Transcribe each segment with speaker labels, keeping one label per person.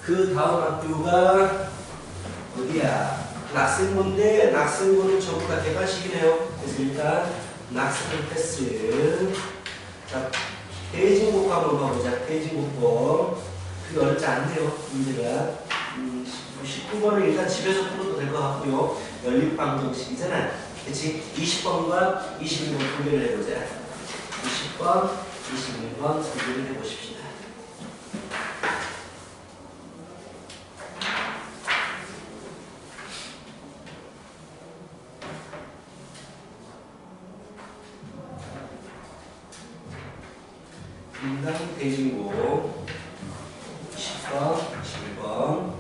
Speaker 1: 그 다음 학교가 어디야? 낙생고인데 낙생고는 전부 다 객관식이네요. 그래서 일단 낙생 패스. 자, 대진국법 한번 봐보자. 대진국법. 그게 어렵지 않네요. 문제가. 19번은 일단 집에서 풀어도 될 것 같고요. 연립방정식이잖아. 그치? 20번과 21번 분배를 해보자. 20번, 21번 분배를 해보십시다. 인당 대진국 10번, 11번.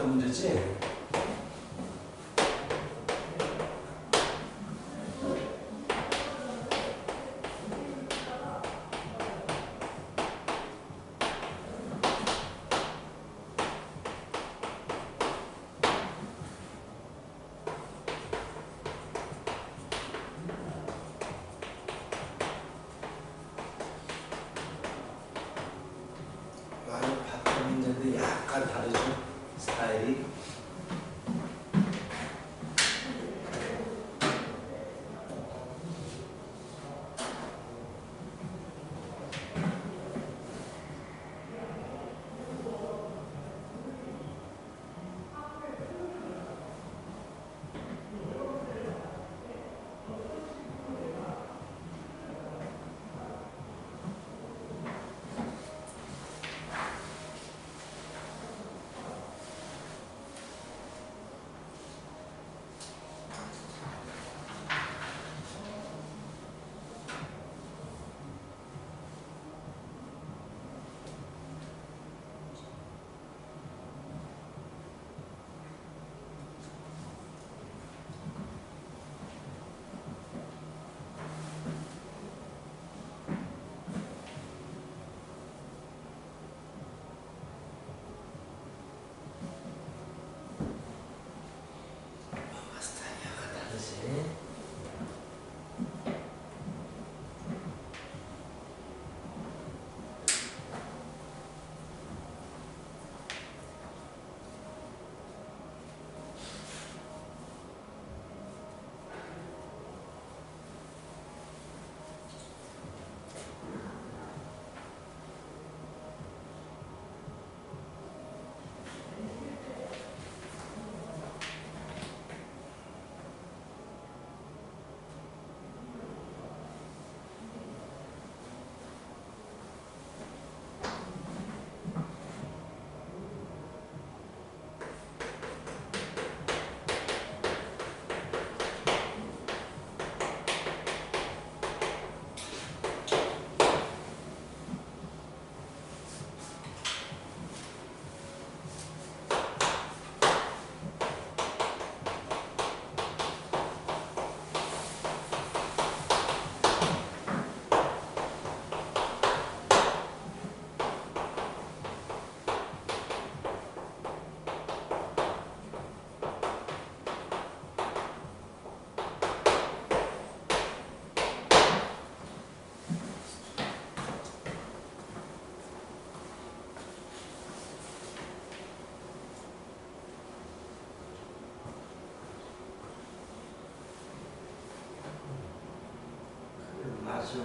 Speaker 1: 봤던 문제지? 많이 봤던 문제인데 약간 다르죠? 스타일이. 맞아.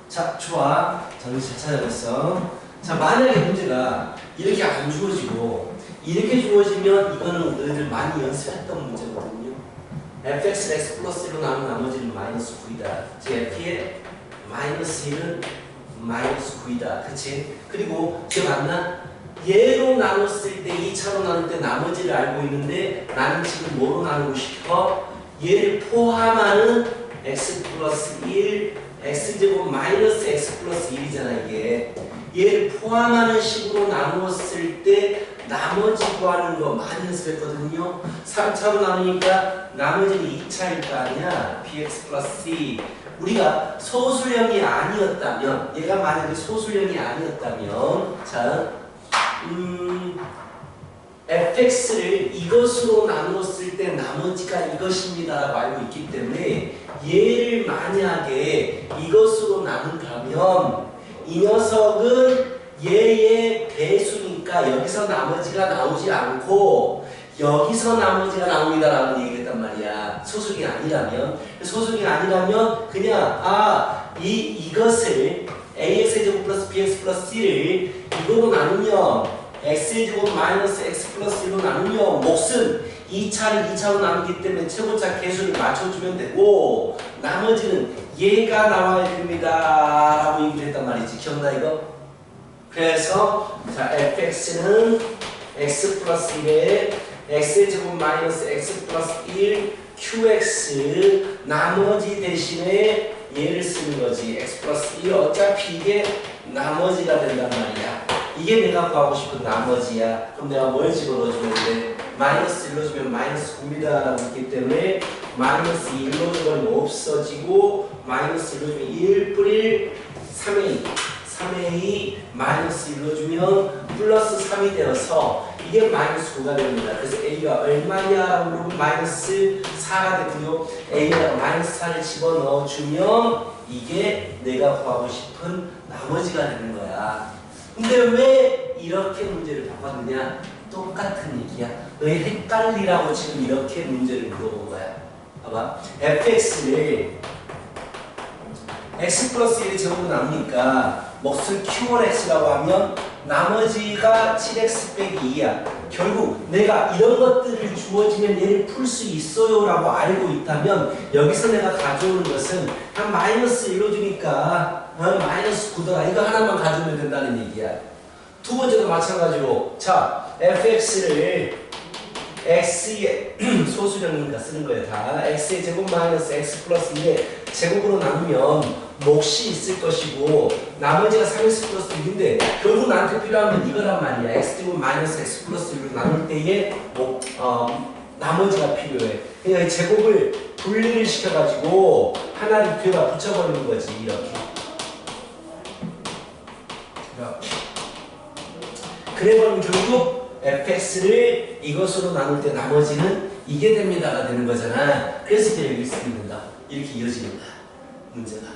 Speaker 1: 자, 좋아. 자, 우리 잘 찾아냈어. 자, 만약에 문제가 이렇게 안 주어지고 이렇게 주어지면 이거는 너희들 많이 연습했던 문제거든요. fx를 x 플러스 1로 나누면 나머지는 마이너스 9이다. 즉 f의 마이너스 1은 마이너스 9이다. 그치? 그리고 기억났나? 얘로 나눴을 때 2차로 나눌 때 나머지를 알고 있는데 나는 지금 뭐로 나누고 싶어? 얘를 포함하는 x 플러스 1 x제곱 마이너스 x 플러스 1이잖아 이게. 얘를 포함하는 식으로 나누었을 때 나머지 구하는 거 많이 연습했거든요. 3차로 나누니까 나머지는 2차일 거 아니야. bx 플러스 c. 우리가 소수령이 아니었다면, 얘가 만약에 소수령이 아니었다면, 자, fx를 이것으로 나누었을 때 나머지가 이것입니다라고 알고 있기 때문에 얘를 만약에 이것으로 나눈다면 이 녀석은 얘의 배수니까 여기서 나머지가 나오지 않고 여기서 나머지가 나옵니다라고 얘기했단 말이야. 소수기 아니라면. 소수기 아니라면 그냥 이것을 ax제곱 플러스 bx 플러스 c를 이거로 나누면 x제곱 마이너스 x 플러스 1로 나누면 몫은 2차를 2차로 나누기 때문에 최고차 개수를 맞춰주면 되고 나머지는 얘가 나와야 됩니다 라고 얘기를 했단 말이지. 기억나 이거? 그래서 자 fx는 x 플러스 1에 x제곱 마이너스 x 플러스 1 qx 나머지 대신에 얘를 쓰는 거지. x 플러스 1 어차피 이게 나머지가 된단 말이야. 이게 내가 구하고 싶은 나머지야. 그럼 내가 뭘 집어넣어주면 돼? 마이너스 1로 주면 마이너스 9입니다 라고 있기 때문에 마이너스 1로 주면 없어지고 마이너스 1로 주면 1 뿌릴 3a 3a 마이너스 1로 주면 플러스 3이 되어서 이게 마이너스 9가 됩니다. 그래서 a가 얼마냐라고 물으면 마이너스 4가 되고요. a가 마이너스 4를 집어넣어주면 이게 내가 구하고 싶은 나머지가 되는 거야. 근데 왜 이렇게 문제를 바꿨느냐? 똑같은 얘기야. 너희 헷갈리라고 지금 이렇게 문제를 물어본 거야. 봐봐. fx를 x 플러스 1의 제곱으로 나누니까 몫을 q1x라고 하면 나머지가 7x 빼기 2야. 결국 내가 이런 것들을 주어지면 얘를 풀 수 있어요 라고 알고 있다면 여기서 내가 가져오는 것은 한 마이너스 1로 주니까 마이너스 9더라. 이거 하나만 가져오면 된다는 얘기야. 두 번째도 마찬가지로 자 fx를 x의 소수령이니까 쓰는 거예요. 다 x의 제곱 마이너스 x 플러스 2의 제곱으로 나누면 몫이 있을 것이고 나머지가 3x 플러스 6인데 결국 나한테 필요한 건 이거란 말이야. x제곱 마이너스 x 플러스 6을 나눌 때에 나머지가 필요해. 그러니까 제곱을 분리를 시켜가지고 하나를 뒤에다 붙여버리는 거지. 이렇게. 그래버리면 결국 fx를 이것으로 나눌 때 나머지는 이게 됩니다가 되는 거잖아. 그래서 이제 여기 쓰게 된다. 이렇게 이어지는 거야. 문제가.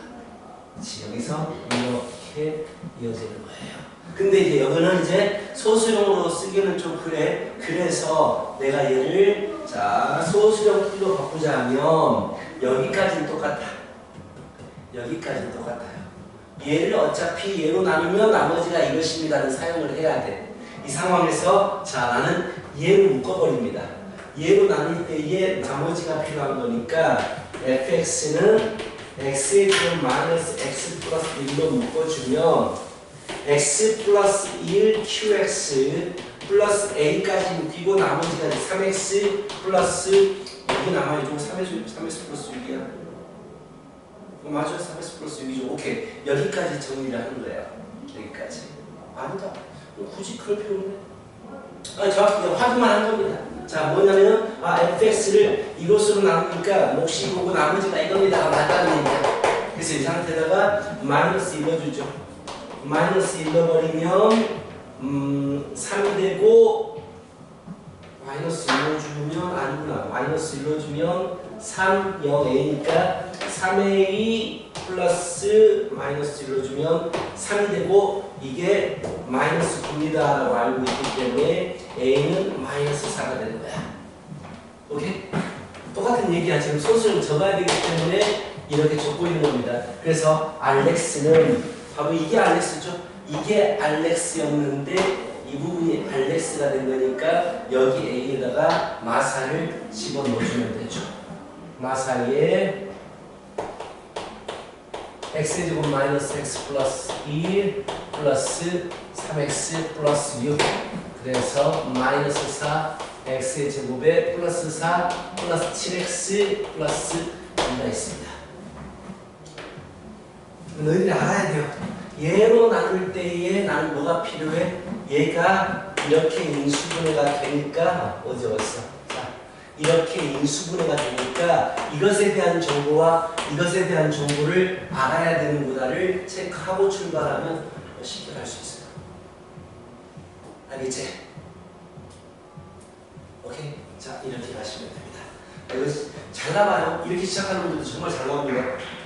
Speaker 1: 그치, 여기서 이렇게 이어지는 거예요. 근데 이제 여기는 이제 소수령으로 쓰기는 좀 그래. 그래서 내가 얘를 자 소수령 풀로 바꾸자 하면 여기까지는 똑같아. 여기까지는 똑같아요. 얘를 어차피 얘로 나누면 나머지가 이것입니다는 사용을 해야 돼. 이 상황에서 자 나는 얘를 묶어버립니다. 얘로 나눌 때에 나머지가 필요한 거니까 fx는 x의 제곱 마이너스 x 플러스 1로 묶어주면 x 플러스 1 qx 플러스 a까지 묶이고 나머지가 3x 플러스 여기 남아있죠. 3x 플러스 6이야. 맞아. 3x 플러스 6이죠. 오케이. 여기까지 정리를 하는 거야. 여기까지. 아니다. 굳이 그럴 필요 없네. 정확히 확인만 한 겁니다. 자, 뭐냐면, fx를 이것으로 나누니까 몫이 이거고 나머지가 이겁니다. 맞다는 얘기야. 그래서 이 상태에다가 마이너스 일러주죠. 마이너스 일러버리면, 3이 되고, 마이너스 일러주면, 아니구나. 마이너스 일러주면 3, 0a니까 3a 플러스 마이너스 1로 주면 3이 되고 이게 마이너스 9입니다 라고 알고 있기 때문에 a는 마이너스 4가 되는 거야. 오케이? 똑같은 얘기야. 지금 소수를 적어야 되기 때문에 이렇게 좁고 있는 겁니다. 그래서 알렉스는 바로 이게 알렉스죠. 이게 알렉스였는데 이 부분이 알렉스가 된 거니까 여기 A에다가 마사를 집어넣어주면 되죠. 마사에 x제곱 마이너스 x 플러스 2 플러스 3x 플러스 6 그래서 마이너스 4 x의 제곱에 플러스 4 플러스 7x 플러스 2가 있습니다. 너희들이 알아야 돼요. 얘로 나눌 때에 나는 뭐가 필요해? 얘가 이렇게 인수분해가 되니까 어디 왔어? 자, 이렇게 인수분해가 되니까 이것에 대한 정보와 이것에 대한 정보를 알아야 되는구나를 체크하고 출발하면 쉽게 할 수 있어요. 알겠지? 오케이? 자, 이렇게 가시면 됩니다. 이거 잘 나와요. 이렇게 시작하는 분들도 정말 잘 나옵니다.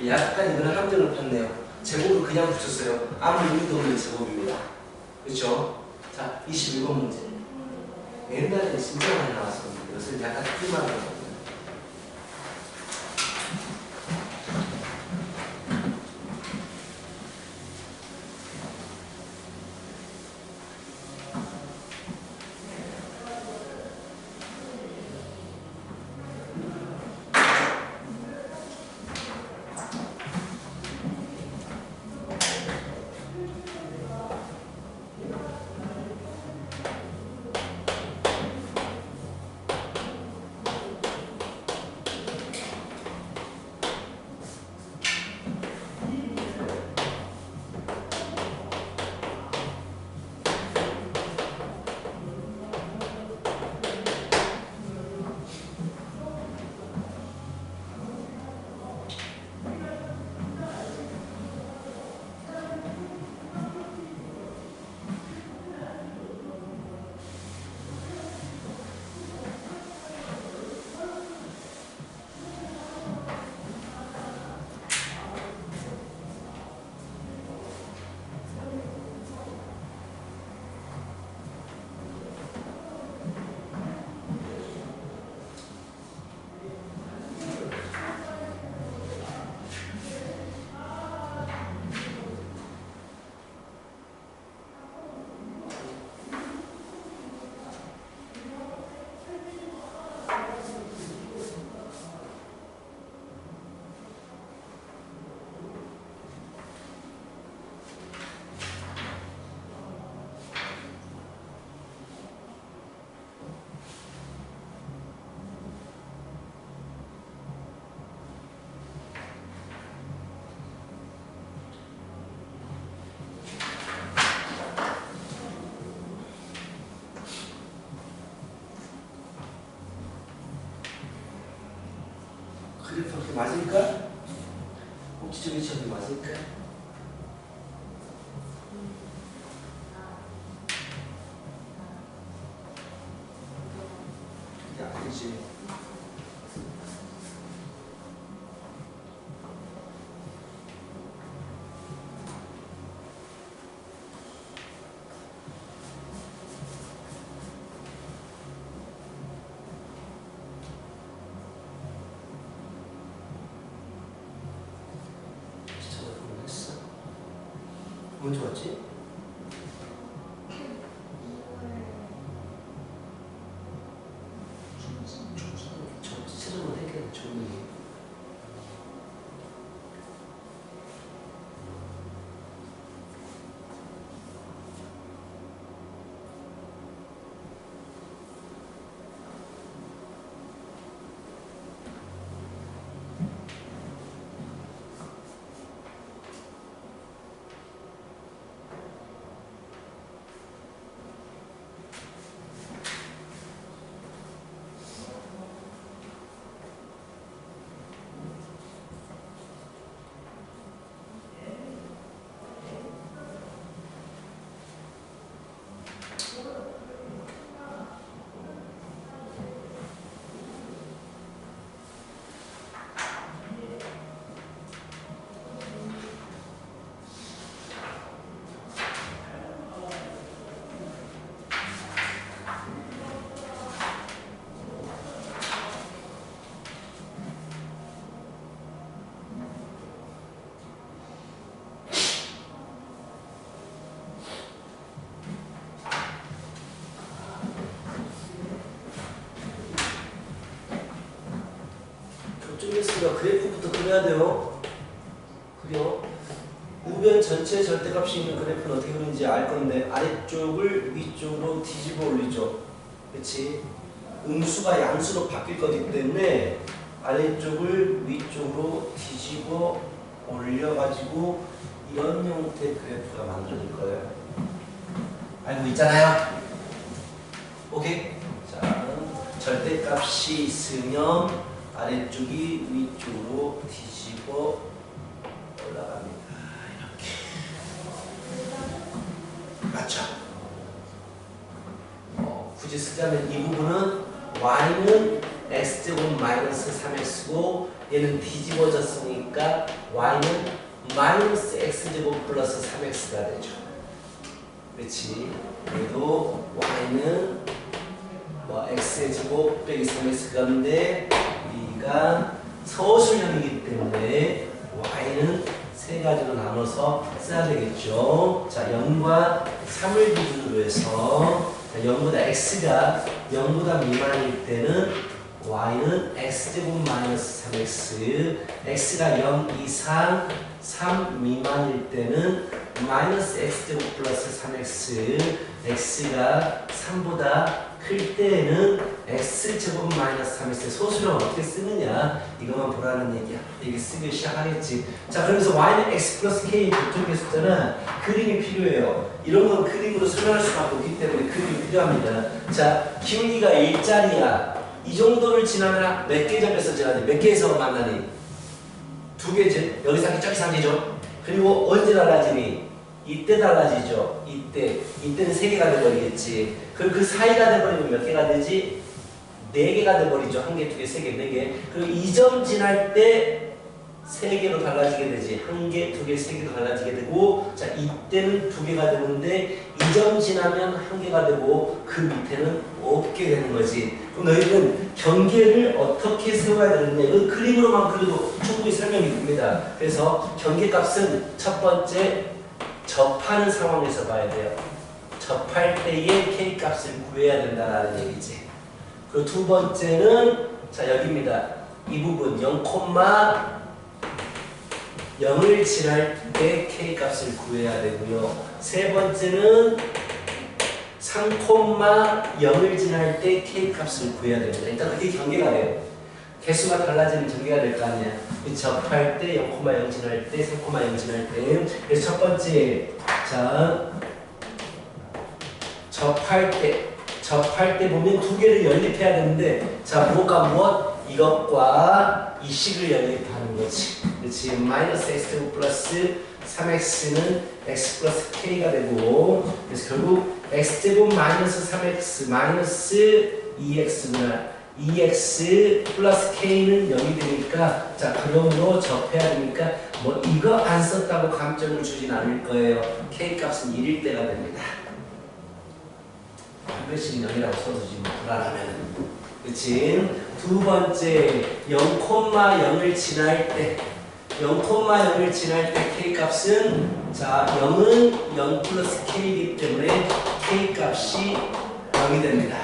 Speaker 1: 약간 이거는 함정을 폈네요. 제곱을 그냥 붙였어요. 아무 의미도 없는 제곱입니다. 그렇죠? 자, 21번 문제. 옛날에 진짜 많이 나왔었는데 이것을 약간 틀만 하거든요. 그래프 맞을까? 꼭지점이 점이 맞을까? 이게 아니지. 뭔 좋았지? 최종으로 해결 좋은 교점 개수가 그래프부터 그려야 돼요. 그려. 우변 전체 절대값이 있는 그래프는 어떻게 그리는지 알 건데 아래쪽을 위쪽으로 뒤집어 올리죠. 그렇지? 음수가 양수로 바뀔 거기 때문에 아래쪽을 위쪽으로 뒤집어 올려가지고 이런 형태의 그래프가 만들어질 거예요. 알고 있잖아요? 오케이? 자, 절대값이 있으면 아래쪽이 위쪽으로 뒤집어 올라갑니다. 이렇게. 맞죠? 굳이 쓰자면 이 부분은 y는 x제곱 마이너스 3x고 얘는 뒤집어졌으니까 y는 마이너스 x제곱 플러스 3x가 되죠. 그렇지? 그래도 y는 뭐 x의 제곱 빼기 3x 가운데 우리가 서술형이기 때문에 y는 세 가지로 나눠서 써야 되겠죠. 자, 0과 3을 기준으로 해서 0보다 x가 0보다 미만일 때는 y는 x제곱 마이너스 3x, x가 0 이상 3 미만일 때는 마이너스 x제곱 플러스 3x, x가 3보다 클 때에는 x제곱 마이너스 3x 소수령 어떻게 쓰느냐 이것만 보라는 얘기야. 이게 쓰기 시작하겠지. 자, 그러면서 y는 x 플러스 k 교점 숫자는 그림이 필요해요. 이런 건 그림으로 설명할 수밖에 없기 때문에 그림이 필요합니다. 자, 기울기가 일자리야. 이 정도를 지나면 몇 개 점에서 지나니? 몇 개에서 만나니? 두 개지. 여기서 한 개, 저기서 한 개죠. 그리고 언제 달라지니? 이때 달라지죠. 이때는 세 개가 돼버리겠지. 그리고 그 사이가 돼버리면 몇 개가 되지? 네 개가 돼버리죠. 한 개, 두 개, 세 개, 네 개. 그리고 이 점 지날 때 세 개로 달라지게 되지. 한 개, 두 개, 세 개로 달라지게 되고, 자, 이때는 두 개가 되는데 이 점 지나면 한 개가 되고 그 밑에는 없게 되는 거지. 그럼 너희들은 경계를 어떻게 세워야 되느냐? 이건 그림으로만 그려도 충분히 설명이 됩니다. 그래서 경계값은 첫 번째 접하는 상황에서 봐야 돼요. 접할 때의 K값을 구해야 된다는 얘기지. 그리고 두 번째는 자, 여기입니다. 이 부분 0,0을 지날 때 K값을 구해야 되고요. 세 번째는 3,0을 지날 때 K값을 구해야 됩니다. 일단 그게 경계가 돼요. 개수가 달라지는 경계가 될 거 아니야. 접할 때 0,0 지날 때 3,0 지날 때. 그래서 첫 번째 자 접할 때 보면 두 개를 연립해야 되는데 자 무엇과 무엇? 이것과 이 식을 연립하는 거지. 그렇지. 마이너스 x제곱 플러스 3x는 x 플러스 k가 되고 그래서 결국 x제곱 마이너스 3x 마이너스 2x구나. 2x 플러스 k는 0이 되니까 자 그러므로 접해야 되니까 뭐 이거 안 썼다고 감점을 주진 않을 거예요. k값은 1일 때가 됩니다. 한 번씩 0이라고 써주지 뭐 불안하면. 그치? 두 번째 0,0을 지날 때 0,0을 지날 때 k값은 자 0은 0 플러스 k이기 때문에 k값이 0이 됩니다.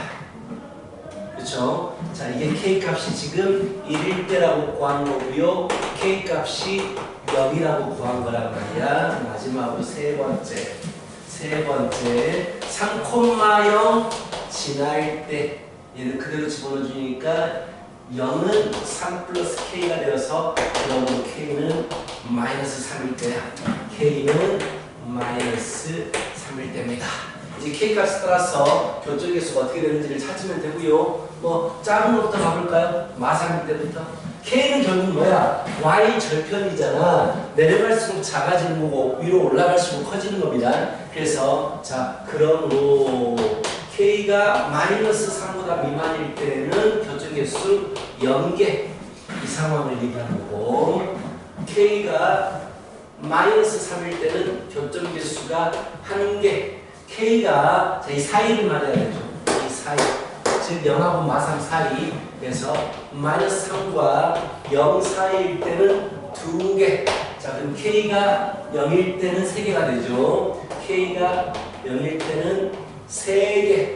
Speaker 1: 그렇죠? 자, 이게 K값이 지금 1일 때라고 구한 거고요. K값이 0이라고 구한 거란 말이야. 마지막으로 세 번째 3,0 지날 때 얘는 그대로 집어넣어주니까 0은 3 플러스 K가 되어서 그러므로 K는 마이너스 3일 때야. K는 마이너스 3일 때입니다. 이제 K값에 따라서 교점계수가 어떻게 되는지를 찾으면 되고요. 뭐 작은 것부터 가볼까요? 마삼일 때부터. K는 결국 뭐야? Y 절편이잖아. 내려갈수록 작아지는 거고 위로 올라갈수록 커지는 겁니다. 그래서 자 그러므로 K가 마이너스 3보다 미만일 때는 교점계수 0개 이 상황을 얘기하는 거고 K가 마이너스 3일 때는 교점계수가 1개 K가 이 사이를 말해야 되죠. 이 사이. 즉 0하고 마삼 사이. 그래서 마이너스 3과 0 사이일 때는 2개. 자 그럼 K가 0일 때는 3개가 되죠. K가 0일 때는 3개.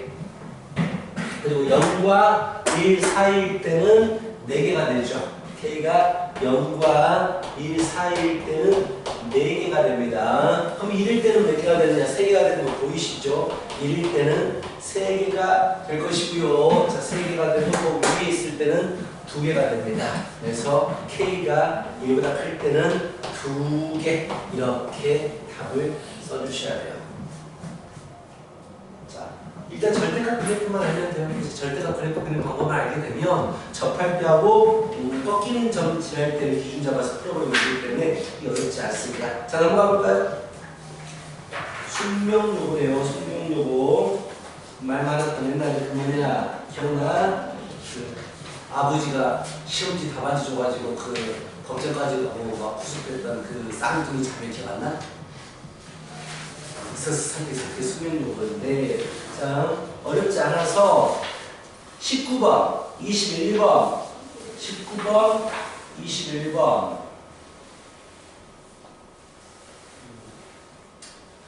Speaker 1: 그리고 0과 1 사이일 때는 4개가 되죠. K가 0과 1 사이일 때는 4개가 됩니다. 그럼 1일 때는 몇 개가 되느냐? 3개가 되는 거 보이시죠? 1일 때는 3개가 될 것이고요. 자, 3개가 되고 또 위에 있을 때는 2개가 됩니다. 그래서 K가 1보다 클 때는 2개 이렇게 답을 써주셔야 돼요. 자, 일단 절대값 그래프만 알면 돼요. 그래서 절대값 그래프 그리는 방법을 알게 되면 접할 때하고 꺾이는 점 지날 때를 기준 잡아서 풀어버리면 되기 때문에 이게 어렵지 않습니다. 자, 넘어가 볼까요? 숙명요거예요. 숙명요거. 말 많았던 옛날에 그 뭐냐 기억나? 그 아버지가 시험지 답안지 줘가지고 그 걱정까지 하고 막 구속했던 그 쌍둥이 자매 기억 안 나? 있었어. 상대 숙명요거인데 자, 어렵지 않아서 19번, 21번, 19번, 21번,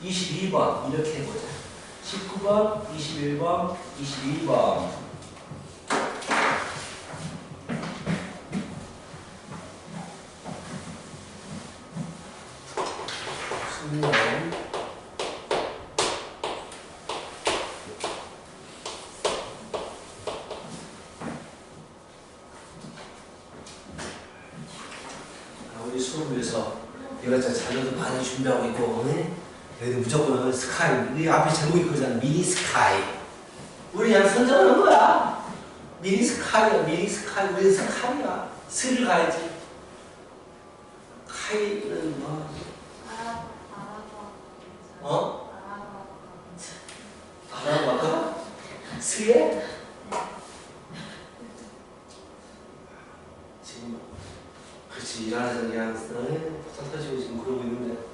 Speaker 1: 22번 이렇게 해보자. 19번, 21번, 22번. 숙명. 우리 수업을 위해서 이것저것 자료도 많이 준비하고 있고, 여기 무조건 스카이. 우리 앞에 제목이 그거잖아. 미니 스카이. 우리 그냥 선정하는 거야. 미니 스카이야, 미니 스카이. 우리 스카이야. 스를 가야지. 카이는 뭐? 알아보 할까? 스에? 지금 그렇지 일하는 그냥 터지고 지금 그러고 있는데.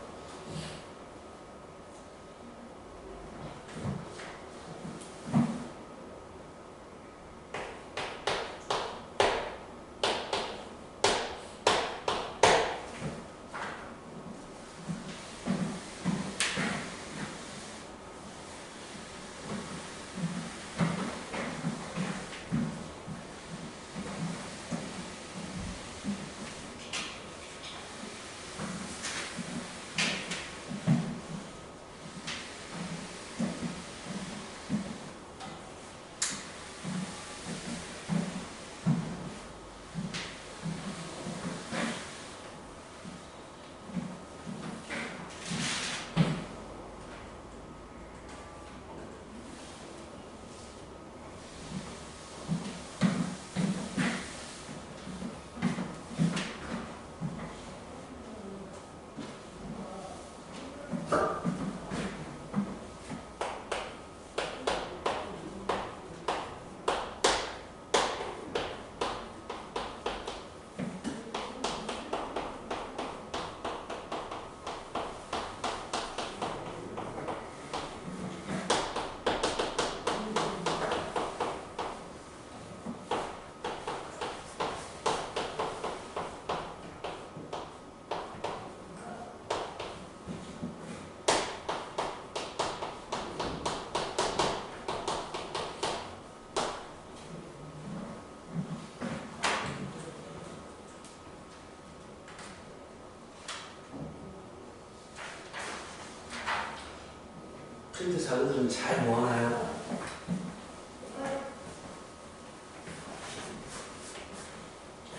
Speaker 1: 프린트 자료들은 잘 모아놔요.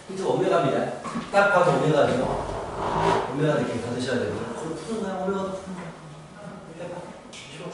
Speaker 1: 이제 오메가입니다. 딱 봐도 오메가네요. 오메가 느낌 받으셔야 되고. 그럼 푸는 거야, 오메가도 푸는 거야. 해봐. 쉬워.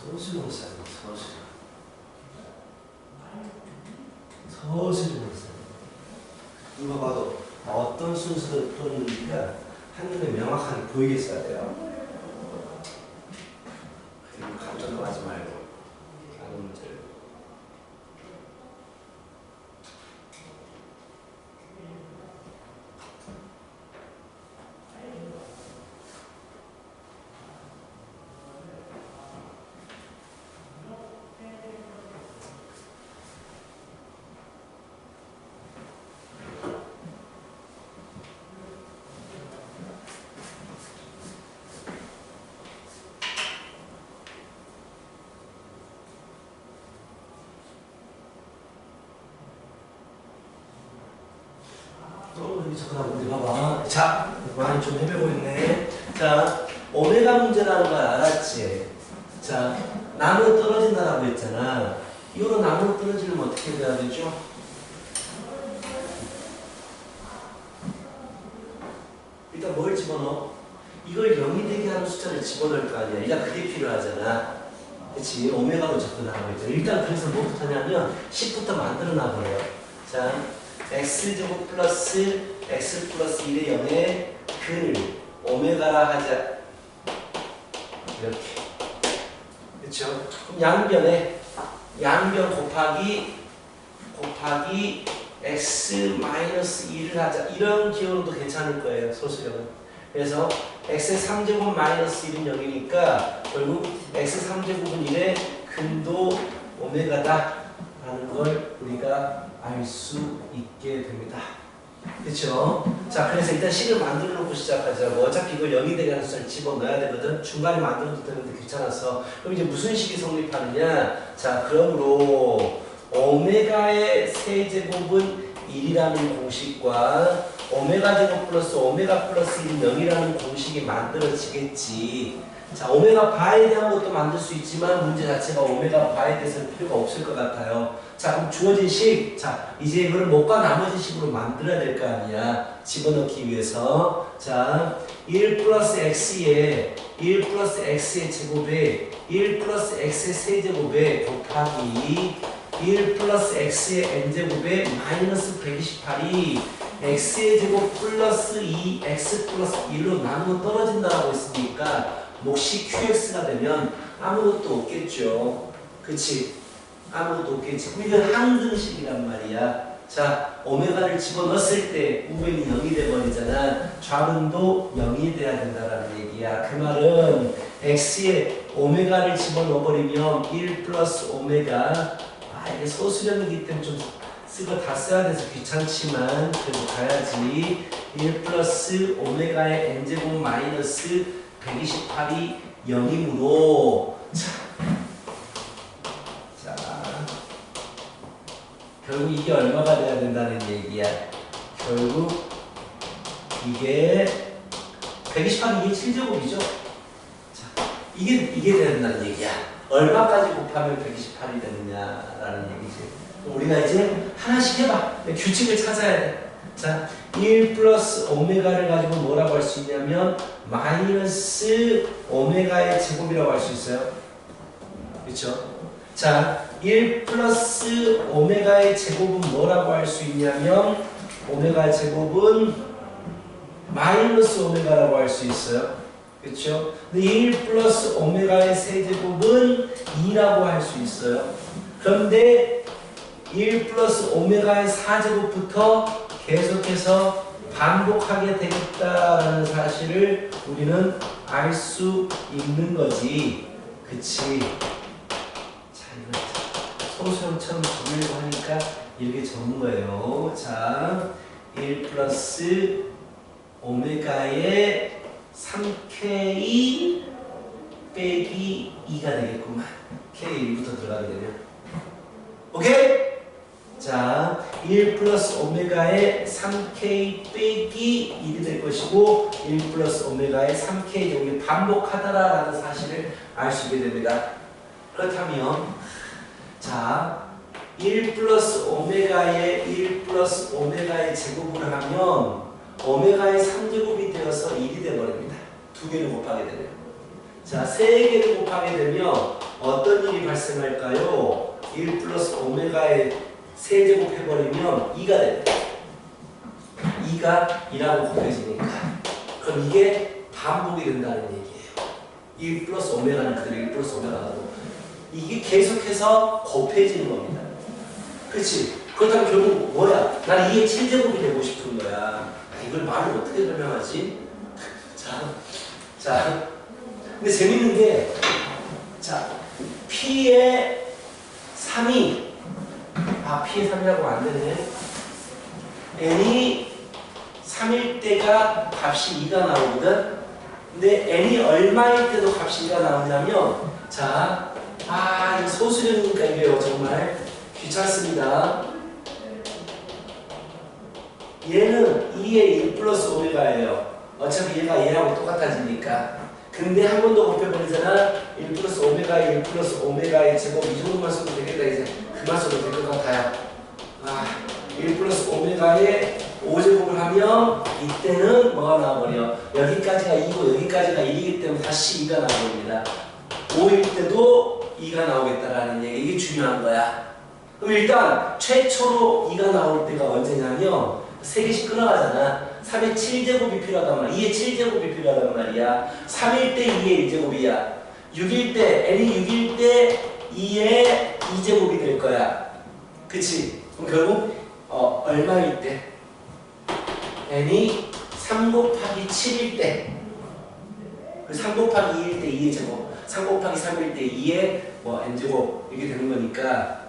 Speaker 1: 서술형 써야 돼. 서술형 써야 돼. 누가 봐도 어떤 순서로 풀었는지가 한눈에 명확하게 보이게 써야 돼요. 그리고 감정도 하지 말고 다른 문제를. 잠깐만 우리 봐봐. 자, 많이 좀 헤매고 있네. 자, 오메가 문제라는 걸 알았지? 자, 나무 떨어진다라고 했잖아. 이거로 나무 떨어지려면 어떻게 돼야 되죠? 일단 뭘 집어넣어? 이걸 0이 되게 하는 숫자를 집어넣을 거 아니야. 일단 그게 필요하잖아. 그치? 오메가로 접근하고 있죠. 일단 그래서 뭐부터 하냐면 10부터 만들어 놔버려요. 자, x제곱 플러스 x 플러스 1의 0에 근 오메가라 하자. 이렇게. 그쵸? 그럼 양변 곱하기 x 마이너스 2를 하자. 이런 기호로도 괜찮을 거예요. 소수형은. 그래서 x의 3제곱 마이너스 1은 0이니까 결국 x 3제곱은 1의 근도 오메가다 라는 걸 우리가 알 수 있게 됩니다. 그쵸? 자, 그래서 일단 식을 만들어 놓고 시작하자고. 어차피 이걸 0이 되게 하는 숫자를 집어넣어야 되거든. 중간에 만들어도 되는데 귀찮아서. 그럼 이제 무슨 식이 성립하느냐? 자, 그러므로 오메가의 세제곱은 1이라는 공식과 오메가 제곱 플러스 오메가 플러스 1은 0이라는 공식이 만들어지겠지. 자, 오메가 바에 대한 것도 만들 수 있지만 문제 자체가 오메가 바에 대해서는 필요가 없을 것 같아요. 자, 그럼 주어진 식. 자, 이제 이거를 뭐과 나머지 식으로 만들어야 될 거 아니야. 집어넣기 위해서. 자, 1 플러스 x의 제곱에 1 플러스 x의 세제곱에 곱하기 1 플러스 x의 n제곱에 마이너스 128이 x의 제곱 플러스 2x 플러스 1로 나누어 떨어진다고 했으니까 몫이 qx가 되면 아무것도 없겠죠. 그치? 아무것도 없겠지. 이건 항등식이란 말이야. 자, 오메가를 집어넣었을 때 우변이 0이 돼버리잖아. 좌변도 0이 돼야 된다라는 얘기야. 그 말은 x에 오메가를 집어넣어버리면 1 플러스 오메가, 이게 소수령이기 때문에 좀 쓰고 다 써야 돼서 귀찮지만 그래도 가야지. 1 플러스 오메가의 n제곱 마이너스 128이 0이므로 자, 결국 이게 얼마가 돼야 된다는 얘기야. 결국 이게 128이 이게 7제곱이죠. 자, 이게 돼야 된다는 얘기야. 얼마까지 곱하면 128이 되느냐라는 얘기지. 우리가 이제 하나씩 해봐. 규칙을 찾아야 돼. 자, 1 플러스 오메가를 가지고 뭐라고 할 수 있냐면 마이너스 오메가의 제곱이라고 할 수 있어요. 그렇죠? 자, 1 플러스 오메가의 제곱은 뭐라고 할 수 있냐면 오메가 제곱은 마이너스 오메가라고 할 수 있어요. 그렇죠? 근데 1 플러스 오메가의 세제곱은 2라고 할 수 있어요. 그런데 1 플러스 오메가의 4제곱부터 계속해서 반복하게 되겠다라는 사실을 우리는 알 수 있는 거지. 그치? 자, 이거 소수형처럼 적으려고 하니까 이렇게 적은 거예요. 자, 1 플러스 오메가의 3K 빼기 2가 되겠구만. K1부터 들어가게 되면. 오케이? 자, 1 플러스 오메가의 3K 빼기 1이 될 것이고 1 플러스 오메가의 3K 제곱이 반복하다라는 사실을 알 수 있게 됩니다. 그렇다면 자, 1 플러스 오메가의 제곱을 하면 오메가의 3제곱이 되어서 1이 되어버립니다. 두 개를 곱하게 되면. 자, 세 개를 곱하게 되면 어떤 일이 발생할까요? 1 플러스 오메가의 세제곱 해버리면 2가 됩니다. 2가 2라고 곱해지니까. 그럼 이게 반복이 된다는 얘기예요. 1 플러스 오메가는 그대로 1 플러스 오메가로. 이게 계속해서 곱해지는 겁니다. 그렇지? 그렇다면 결국 뭐야? 나는 2의 7제곱이 되고 싶은 거야. 이걸 말로 어떻게 설명하지? 자. 근데 재밌는 게, 자, P의 3이, P의 3이라고 안 되네. N이 3일 때가 값이 2가 나오거든? 근데 N이 얼마일 때도 값이 2가 나오냐면, 자, 이 소수령이니까 이게요, 정말 귀찮습니다. 얘는 2의 1 플러스 오메가예요. 어차피 얘가 얘하고 똑같아지니까. 근데 한 번 더 곱해버리잖아. 1 플러스 오메가의 1 플러스 오메가의 제곱 이 정도만 써도 되겠다. 이제 그만 써도 될 것 같아요. 1 플러스 오메가의 5제곱을 하면 이때는 뭐가 나와버려? 여기까지가 2고 여기까지가 1이기 때문에 다시 2가 나옵니다. 5일 때도 2가 나오겠다라는 얘기. 이게 중요한 거야. 그럼 일단 최초로 2가 나올 때가 언제냐면 3개씩 끊어가잖아. 3의 7제곱이 필요하단 말이야. 2의 7제곱이 필요하단 말이야. 3일 때 2의 1제곱이야. 6일 때, n이 6일 때 2의 2제곱이 될 거야. 그치? 그럼 결국 얼마일 때? n이 3 곱하기 7일 때. 3 곱하기 2일 때 2의 제곱. 3 곱하기 3일 때 2의 n제곱. 이렇게 되는 거니까.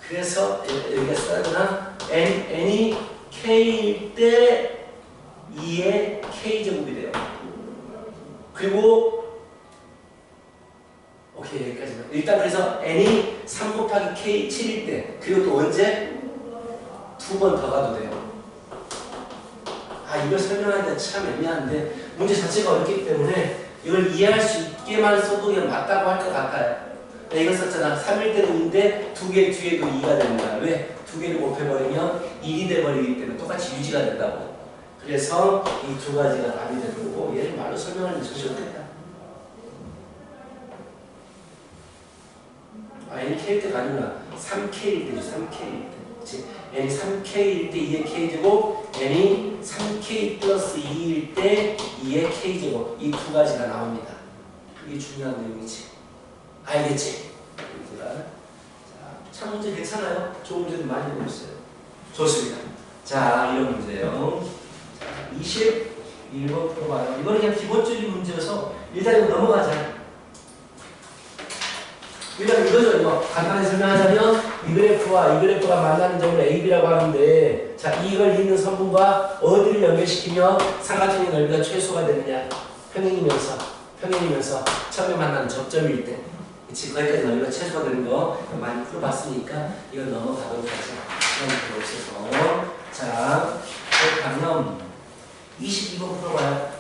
Speaker 1: 그래서 여기가 써야 되나? n이 k일 때 2의 k제곱이 돼요. 그리고 오케이, 여기까지만. 일단 그래서 n이 3 곱하기 k 7일 때, 그리고 또 언제? 2번 더 가도 돼요. 이걸 설명하기가 참 애매한데 문제 자체가 어렵기 때문에 이걸 이해할 수 있게만 써도 그냥 맞다고 할 것 같아요. 이거 썼잖아. 3일 때는 2인데 2개 뒤에도 2가 되는 거야. 왜? 2개를 곱해버리면 1이 돼버리기 때문에 똑같이 유지가 된다고. 그래서 이 두 가지가 답이 되는 거고, 얘를 말로 설명하는 게 전혀 없겠다. n이 k일 때가 아니구나. 3k일 때죠. 3k일 때. 그치? n이 3k일 때 2의 k제곱, n이 3k 플러스 2일 때 2의 k제곱. 이 두 가지가 나옵니다. 이게 중요한 내용이지. 알겠지? 참 문제 괜찮아요? 좋은 문제도 많이 내줬어요. 좋습니다. 자, 이런 문제예요. 21번 풀어봐요. 이거는 그냥 기본적인 문제여서 일단 이거 넘어가자. 일단 이거죠. 이거 간단히 설명하자면 이 그래프와 이 그래프가 만나는 점을 AB라고 하는데, 자, 이걸 잇는 선분과 어디를 연결시키며 삼각형의 넓이가 최소가 되느냐. 평행이면서 처음에 만나는 접점일 때. 그치, 거기까지 넓이가 최소가 되는 거 많이 풀어봤으니까 이걸 넘어가도록 하자. 시간이 별로 없어서. 자, 그렇다면 22번 풀어봐요.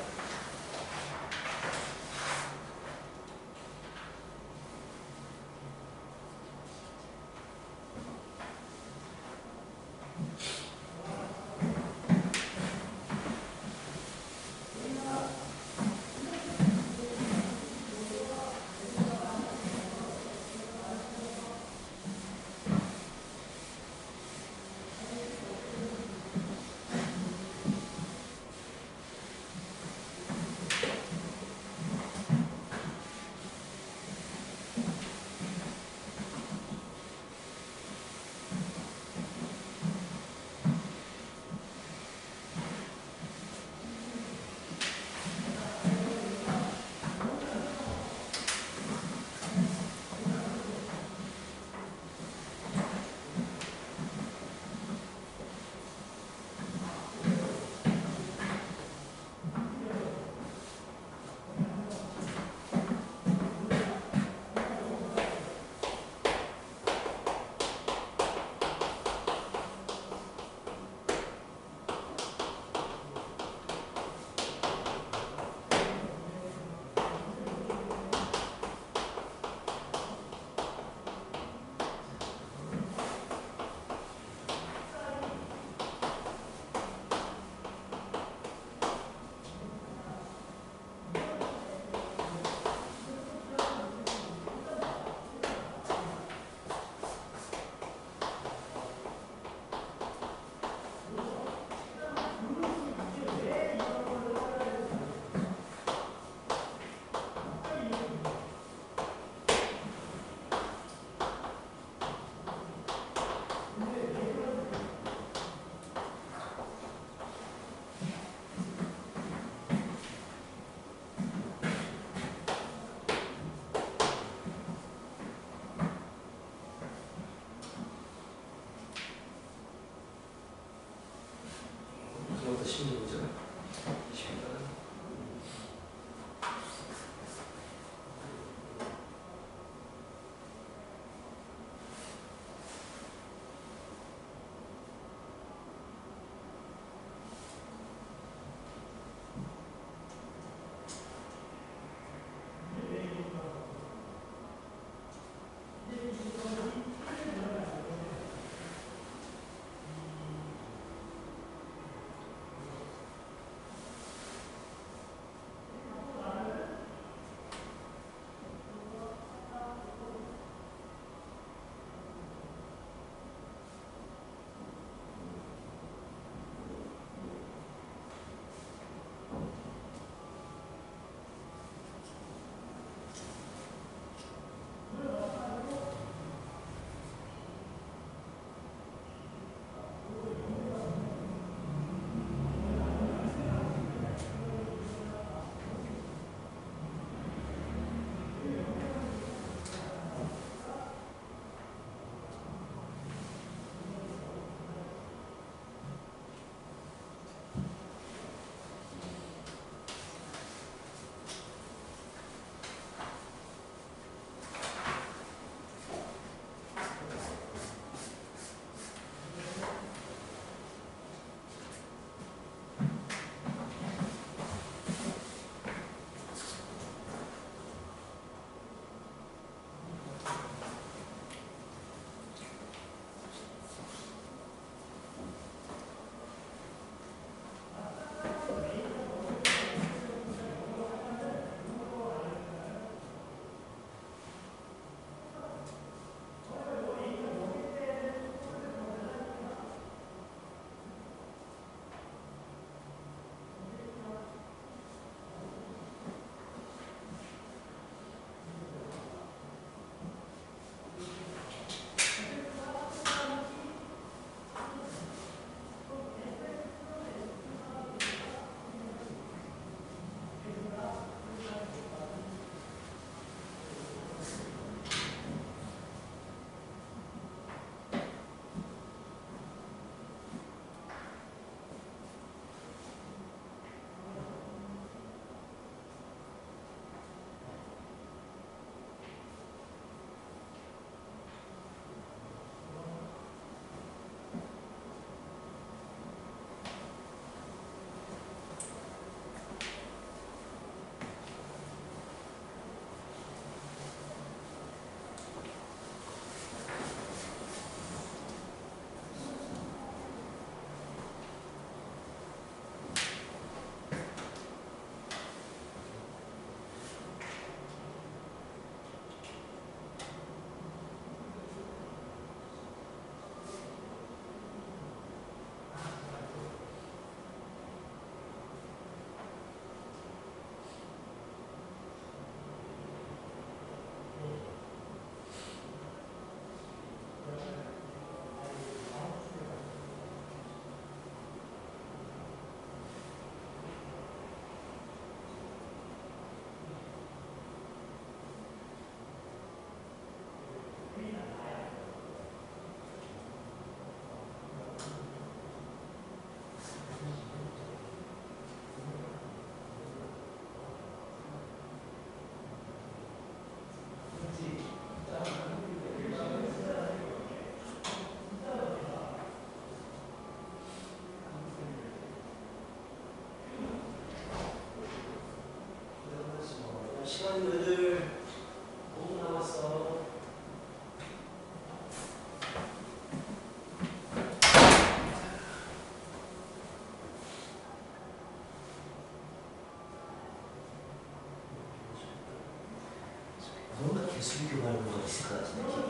Speaker 1: 뭔가 개수비교가 하는 거 있을 것 같은 느낌이.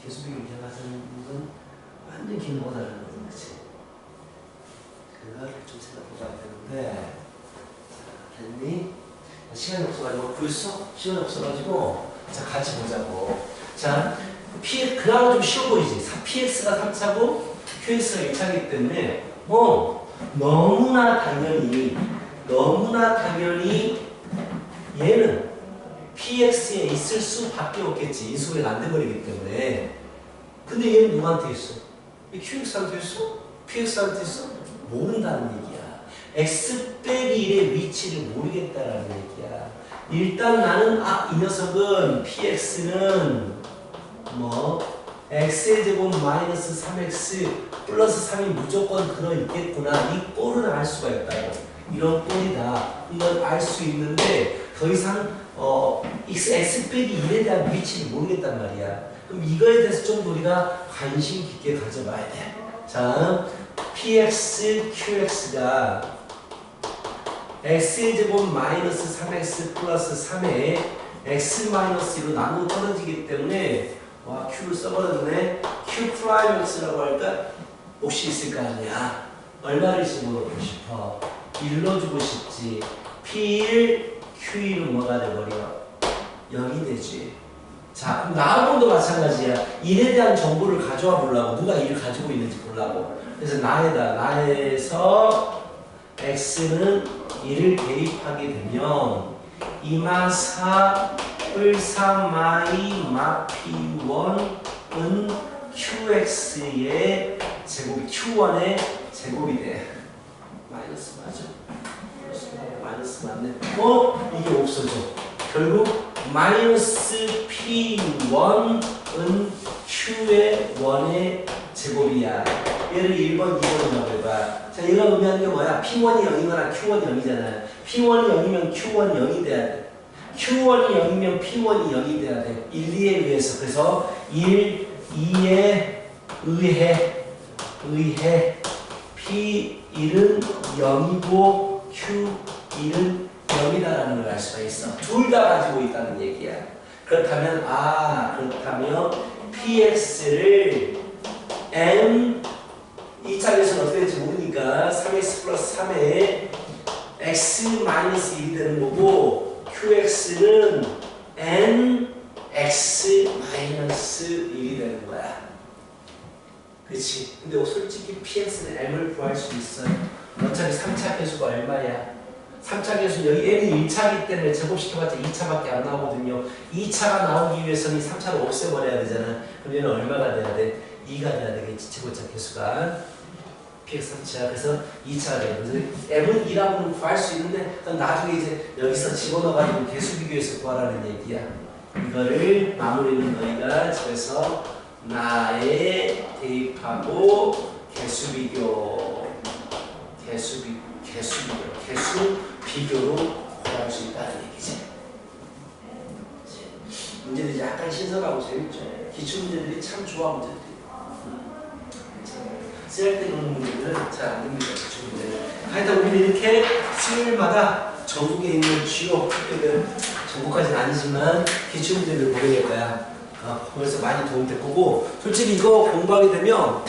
Speaker 1: 개수비교 기억하는 건 완전 기능보다 다른 거거든, 그치? 그걸 좀 생각해봐야 되는데, 자, 됐니? 시간이 없어가지고, 벌써? 시간이 없어가지고, 자, 같이 보자고. 자, 그나마 좀 쉬워 보이지? PX가 3차고, QX가 1차이기 때문에, 너무나 당연히 얘는 PX에 있을 수밖에 없겠지. 인수분해가 안 돼버리기 때문에. 근데 얘는 누구한테 있어? QX한테 있어? PX한테 있어? 모른다는 얘기야. X 빼기 1의 위치를 모르겠다라는 얘기야. 일단 나는 이 녀석은 PX는 X의 제곱 마이너스 3X 플러스 3이 무조건 들어있겠구나. 이 꼴은 알 수가 있다고. 이런 꼴이다. 이건 알 수 있는데 더 이상 X 빼기 1에 대한 위치를 모르겠단 말이야. 그럼 이거에 대해서 좀 우리가 관심 깊게 가져봐야 돼. 자, PX, QX가 X의 제곱 마이너스 3X 플러스 3에 X 마이너스 1로 나누어 떨어지기 때문에 Q를 써버렸네. Q 프라임 X라고 할까? 혹시 있을 거 아니야. 얼마를 집어넣고 싶어? 1로 주고 싶지. P1, Q1은 뭐가 돼버려? 0이 되지. 자, 그럼 나하고도 마찬가지야. 1에 대한 정보를 가져와 보려고. 누가 1을 가지고 있는지 보려고. 그래서 나에서 X는 1을 대입하게 되면 2마 4 뿔3 마이 마 P1은 QX의 제곱이 Q1의 제곱이 돼. 마이너스 맞아? 마이너스 맞네. 이게 없어져. 결국 마이너스 P1은 Q의 1의 제곱이야. 얘를 1번, 2번이라고 해봐. 자, 얘가 의미하는 게 뭐야? P1이 0이거나 Q1이 0이잖아. P1이 0이면 Q1이 0이 돼야 돼. Q1이 0이면 P1이 0이 돼야 돼. 1, 2에 의해서. 그래서 1, 2에 의해 P1은 0이고 Q1은 0이다라는 걸 알 수가 있어. 둘 다 가지고 있다는 얘기야. 그렇다면 PX를 M 2차에서는 어떻게 될지 모르니까 3x 플러스 3에 x 마이너스 1이 되는 거고 QX는 nx 마이너스 1이 되는 거야. 그렇지? 근데 솔직히 PX는 M을 구할 수 있어요. 어차피 3차 계수가 얼마야? 3차 계수 여기 n이 1차이기 때문에 제곱시켜봤자 2차밖에 안 나오거든요. 2차가 나오기 위해서는 3차를 없애버려야 되잖아. 그럼 얘는 얼마가 돼야 돼? 2가 돼야 되겠지. 제곱차 계수가 PX 3차. 그래서 2차가 돼요. 그래서 M은 2라고는 구할 수 있는데 나중에 이제 여기서 집어넣어가지고 계수 비교해서 구하라는 얘기야. 이거를 마무리는 너희가 집에서 나에 대입하고 계수 비교로 구할 수 있다는 얘기지. 문제들이 약간 신선하고 재밌죠. 기출문제들이 참 좋아, 문제들이. 쓸데없는 문제들은 잘 안 됩니다. 기출문제는. 하여튼 우리는 이렇게 수요일마다 전국에 있는 주요 학교들, 전국까지는 아니지만 기출문제를 보게 될 거야. 그래서 많이 도움될 거고, 솔직히 이거 공부하게 되면